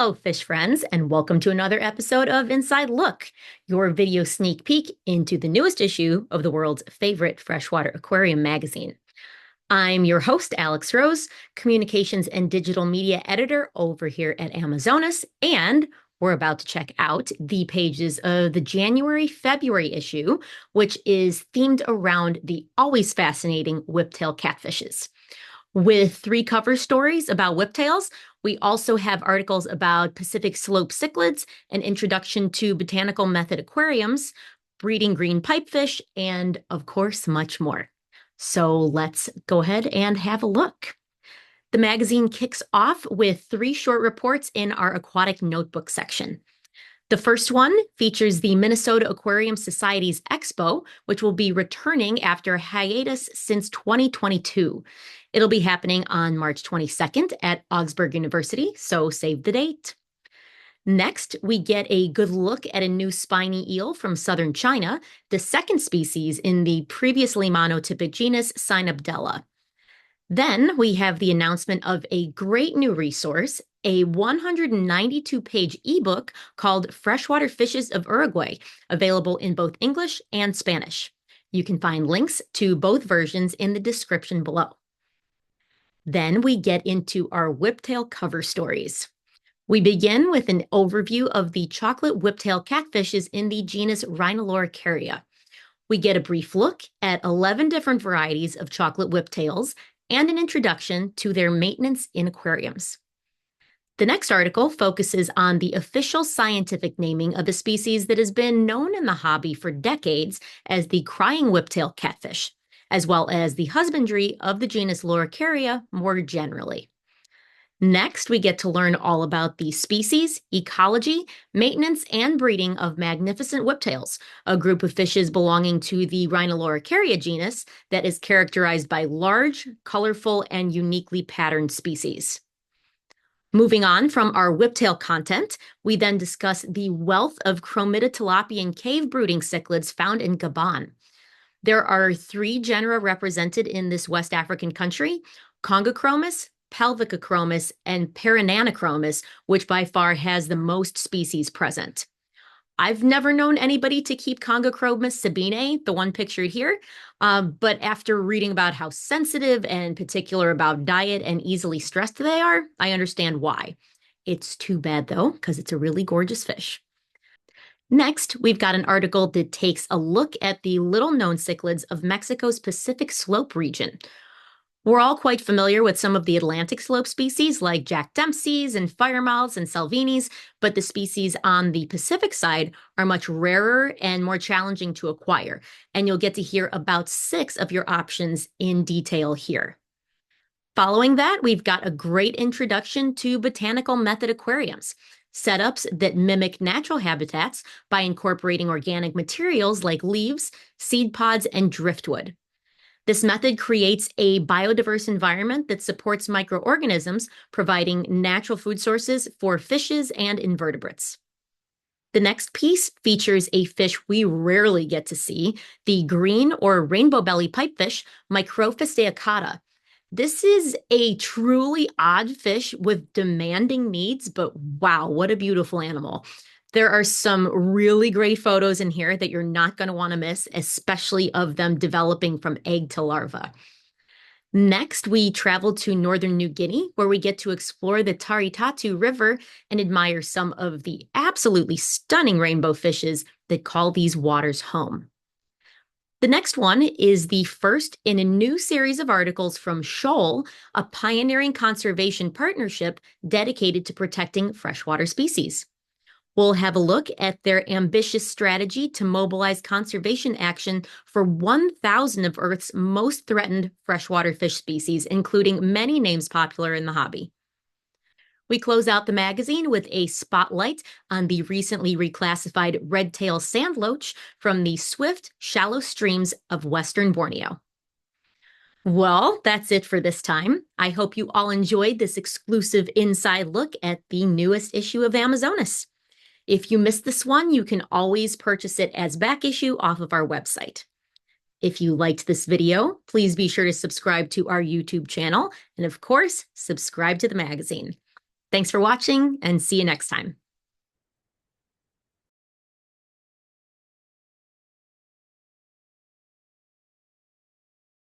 Hello, fish friends, and welcome to another episode of Inside Look, your video sneak peek into the newest issue of the world's favorite freshwater aquarium magazine. I'm your host, Alex Rose, communications and digital media editor over here at Amazonas, and we're about to check out the pages of the January-February issue, which is themed around the always fascinating whiptail catfishes. With 3 cover stories about whiptails, we also have articles about Pacific slope cichlids, an introduction to Botanical Method aquariums, breeding green pipefish, and of course, much more. So let's go ahead and have a look. The magazine kicks off with 3 short reports in our aquatic notebook section. The first one features the Minnesota Aquarium Society's Expo, which will be returning after a hiatus since 2022. It'll be happening on March 22nd at Augsburg University, so save the date. Next, we get a good look at a new spiny eel from southern China, the second species in the previously monotypic genus Cynabdella. Then we have the announcement of a great new resource, a 192-page ebook called Freshwater Fishes of Uruguay, available in both English and Spanish. You can find links to both versions in the description below. Then we get into our whiptail cover stories. We begin with an overview of the chocolate whiptail catfishes in the genus Loricaria. We get a brief look at 11 different varieties of chocolate whiptails and an introduction to their maintenance in aquariums. The next article focuses on the official scientific naming of a species that has been known in the hobby for decades as the crying whiptail catfish, as well as the husbandry of the genus Loricaria more generally. Next, we get to learn all about the species, ecology, maintenance, and breeding of magnificent whiptails, a group of fishes belonging to the Loricaria genus that is characterized by large, colorful, and uniquely patterned species. Moving on from our whiptail content, we then discuss the wealth of Chromitotalapian cave brooding cichlids found in Gabon. There are 3 genera represented in this West African country: Congochromis, Pelvicochromis, and Parananochromis, which by far has the most species present. I've never known anybody to keep Congochromis sabinae, the one pictured here, but after reading about how sensitive and particular about diet and easily stressed they are, I understand why. It's too bad though, because it's a really gorgeous fish. Next, we've got an article that takes a look at the little-known cichlids of Mexico's Pacific slope region. We're all quite familiar with some of the Atlantic slope species like Jack Dempsey's and firemouths and Salvini's, but the species on the Pacific side are much rarer and more challenging to acquire, and you'll get to hear about 6 of your options in detail here. Following that, we've got a great introduction to Botanical Method aquariums, setups that mimic natural habitats by incorporating organic materials like leaves, seed pods, and driftwood. This method creates a biodiverse environment that supports microorganisms, providing natural food sources for fishes and invertebrates. The next piece features a fish we rarely get to see, the green or rainbow belly pipefish, Microphis delicata. This is a truly odd fish with demanding needs, but wow, what a beautiful animal. There are some really great photos in here that you're not going to want to miss, especially of them developing from egg to larva. Next, we travel to northern New Guinea, where we get to explore the Taritatu River and admire some of the absolutely stunning rainbow fishes that call these waters home. The next one is the first in a new series of articles from Shoal, a pioneering conservation partnership dedicated to protecting freshwater species. We'll have a look at their ambitious strategy to mobilize conservation action for 1,000 of Earth's most threatened freshwater fish species, including many names popular in the hobby. We close out the magazine with a spotlight on the recently reclassified red-tailed sandloach from the swift, shallow streams of Western Borneo. Well, that's it for this time. I hope you all enjoyed this exclusive inside look at the newest issue of Amazonas. If you missed this one, you can always purchase it as back issue off of our website. If you liked this video, please be sure to subscribe to our YouTube channel and, of course, subscribe to the magazine. Thanks for watching and see you next time.